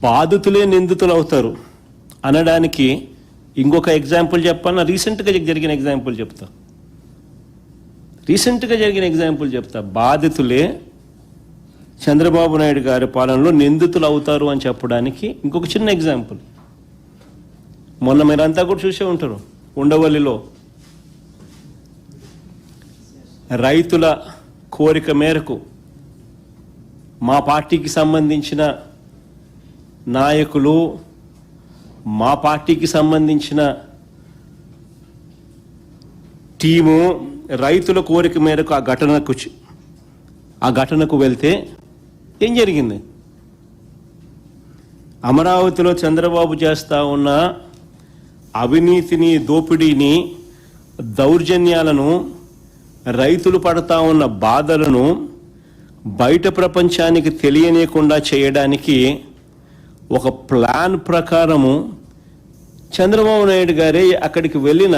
బాధితులే నిందితులు అవుతారు అనడానికి ఇంకొక ఎగ్జాంపుల్ చెప్పాలన్నా రీసెంట్గా జరిగిన ఎగ్జాంపుల్ చెప్తా. బాధితులే చంద్రబాబు నాయుడు గారి పాలనలో నిందితులు అవుతారు అని చెప్పడానికి ఇంకొక చిన్న ఎగ్జాంపుల్. మొన్న మీరంతా కూడా చూసే ఉంటారు, ఉండవల్లిలో రైతుల కోరిక మేరకు మా పార్టీకి సంబంధించిన నాయకులు, మా పార్టీకి సంబంధించిన టీము రైతుల కోరిక మేరకు ఆ ఘటనకు వెళ్తే ఏం జరిగింది? అమరావతిలో చంద్రబాబు చేస్తా ఉన్న అవినీతిని, దోపిడీని, దౌర్జన్యాలను, రైతులు పడతా ఉన్న బాధలను బయట ప్రపంచానికి తెలియనీయకుండా చేయడానికి ఒక ప్లాన్ ప్రకారము చంద్రబాబు నాయుడు గారే అక్కడికి వెళ్ళిన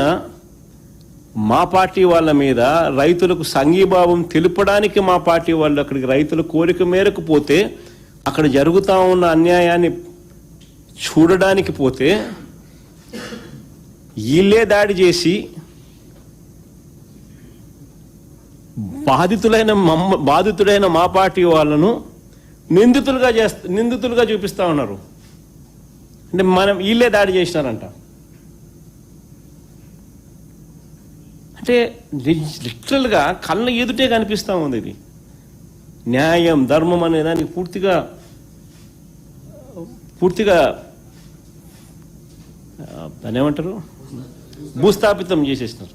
మా పార్టీ వాళ్ళ మీద రైతులకు సంఘీభావం తెలుపడానికి మా పార్టీ వాళ్ళు అక్కడికి రైతుల కోరిక మేరకు పోతే, అక్కడ జరుగుతూ ఉన్న అన్యాయాన్ని చూడడానికి పోతే వీళ్ళే దాడి చేసి బాధితుడైన మా పార్టీ వాళ్ళను నిందితులుగా చూపిస్తూ ఉన్నారు. అంటే వీళ్ళే దాడి చేసినారంట. అంటే లిటరల్గా కళ్ళ ఎదుటే కనిపిస్తూ ఉంది. ఇది న్యాయం, ధర్మం అనే దానికి పూర్తిగా దాన్ని ఏమంటారు, భూస్థాపితం చేసేసినారు.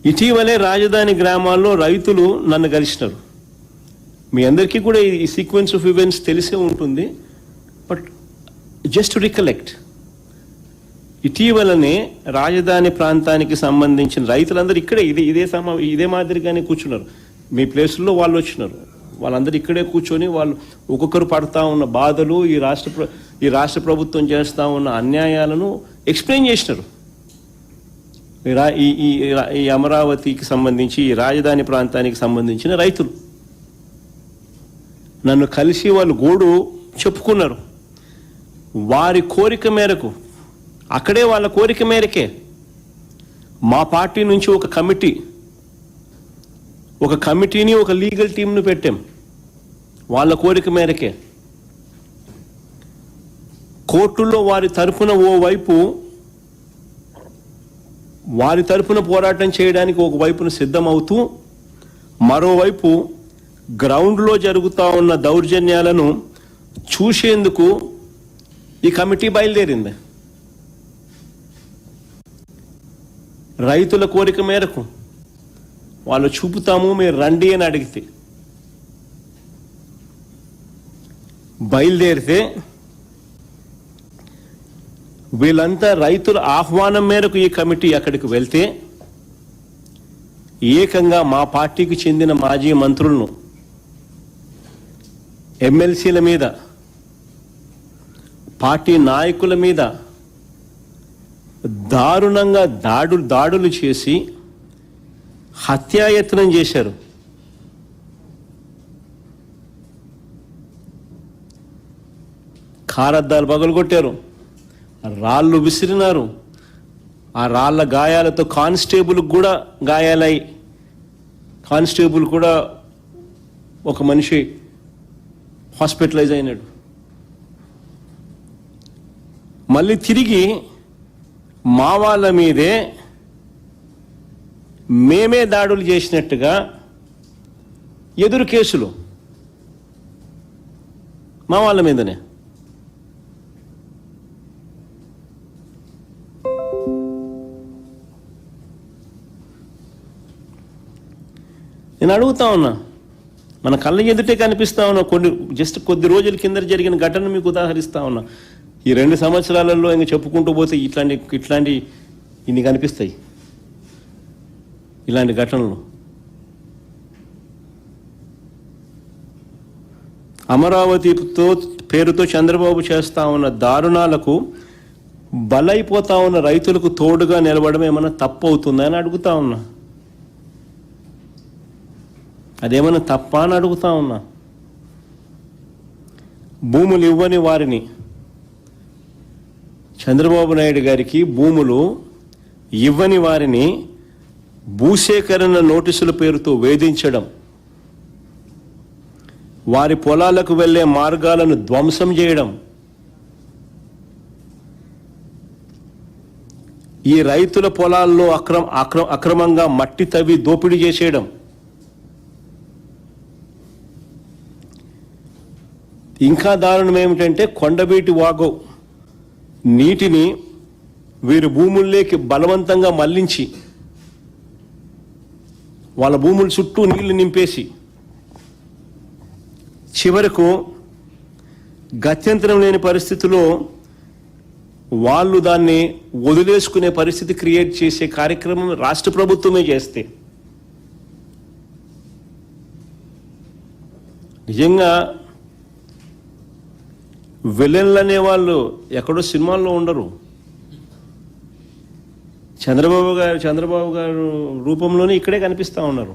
ఇటీవలే రాజధాని గ్రామాల్లో రైతులు నన్ను కలిసినారు. మీ అందరికీ కూడా ఈ సీక్వెన్స్ ఆఫ్ ఈవెంట్స్ తెలిసే ఉంటుంది. బట్ జస్ట్ టు రికలెక్ట్, ఇటీవలనే రాజధాని ప్రాంతానికి సంబంధించిన రైతులందరూ ఇక్కడే ఇదే మాదిరిగానే కూర్చున్నారు. మీ ప్లేసుల్లో వాళ్ళు వచ్చినారు. వాళ్ళందరూ ఇక్కడే కూర్చొని వాళ్ళు ఒక్కొక్కరు పడతా ఉన్న బాధలు, ఈ రాష్ట్ర ప్రభుత్వం చేస్తూ ఉన్న అన్యాయాలను ఎక్స్ప్లెయిన్ చేసినారు. ఈ అమరావతికి సంబంధించి, ఈ రాజధాని ప్రాంతానికి సంబంధించిన రైతులు నన్ను కలిసి వాళ్ళు గోడు చెప్పుకున్నారు. వారి కోరిక మేరకు, అక్కడే వాళ్ళ కోరిక మేరకే మా పార్టీ నుంచి ఒక కమిటీని, ఒక లీగల్ టీంను పెట్టాం. వాళ్ళ కోరిక మేరకే కోర్టుల్లో వారి తరపున పోరాటం చేయడానికి ఒకవైపున సిద్ధమవుతూ, మరోవైపు గ్రౌండ్లో జరుగుతూ ఉన్న దౌర్జన్యాలను చూసేందుకు ఈ కమిటీ బయలుదేరింది. రైతుల కోరిక మేరకు వాళ్ళు చూపుతాము, మీరు రండి అని అడిగితే బయలుదేరితే వీళ్ళంతా రైతుల ఆహ్వానం మేరకు ఈ కమిటీ అక్కడికి వెళ్తే ఏకంగా మా పార్టీకి చెందిన మాజీ మంత్రులను, ఎమ్మెల్సీల మీద, పార్టీ నాయకుల మీద దారుణంగా దాడులు చేసి హత్యాయత్నం చేశారు. కారద్దాలు పగలగొట్టారు, రాళ్ళు విసిరినారు. ఆ రాళ్ల గాయాలతో కానిస్టేబుల్ కూడా గాయాలై, కానిస్టేబుల్ కూడా ఒక మనిషి హాస్పిటలైజ్ అయినాడు. మళ్ళీ తిరిగి మా వాళ్ళ మీదే మేమే దాడులు చేసినట్టుగా ఎదురు కేసులు మా వాళ్ళ మీదనే. నేను అడుగుతా ఉన్నా, మన కళ్ళ ఎదుటే కనిపిస్తా ఉన్నా. కొద్ది రోజుల కింద జరిగిన ఘటన మీకు ఉదాహరిస్తా ఉన్నా. ఈ 2 సంవత్సరాలలో ఇంకా చెప్పుకుంటూ పోతే ఇట్లాంటి ఇన్ని కనిపిస్తాయి, ఇలాంటి ఘటనలు. అమరావతి పేరుతో చంద్రబాబు చేస్తా ఉన్న దారుణాలకు బలైపోతా ఉన్న రైతులకు తోడుగా నిలబడడం ఏమన్నా తప్పు అవుతుందా అని అడుగుతా ఉన్నా. అదేమన్నా తప్ప అని అడుగుతా ఉన్నా. భూములు ఇవ్వని వారిని, చంద్రబాబు నాయుడు గారికి భూములు ఇవ్వని వారిని భూసేకరణ నోటీసుల పేరుతో వేధించడం, వారి పొలాలకు వెళ్ళే మార్గాలను ధ్వంసం చేయడం, ఈ రైతుల పొలాల్లో అక్రమంగా మట్టి తవ్వి దోపిడీ చేసేయడం, ఇంకా దారుణం ఏమిటంటే కొండవీటి వాగు నీటిని వీరి భూముల్లోకి బలవంతంగా మళ్లించి వాళ్ళ భూముల చుట్టూ నీళ్లు నింపేసి చివరకు గత్యంతరం లేని పరిస్థితిలో వాళ్ళు దాన్ని వదిలేసుకునే పరిస్థితి క్రియేట్ చేసే కార్యక్రమం రాష్ట్ర ప్రభుత్వమే చేస్తే నిజంగా విలన్లు అనే వాళ్ళు ఎక్కడో సినిమాల్లో ఉండరు. చంద్రబాబు గారు రూపంలోనే ఇక్కడే కనిపిస్తూ ఉన్నారు.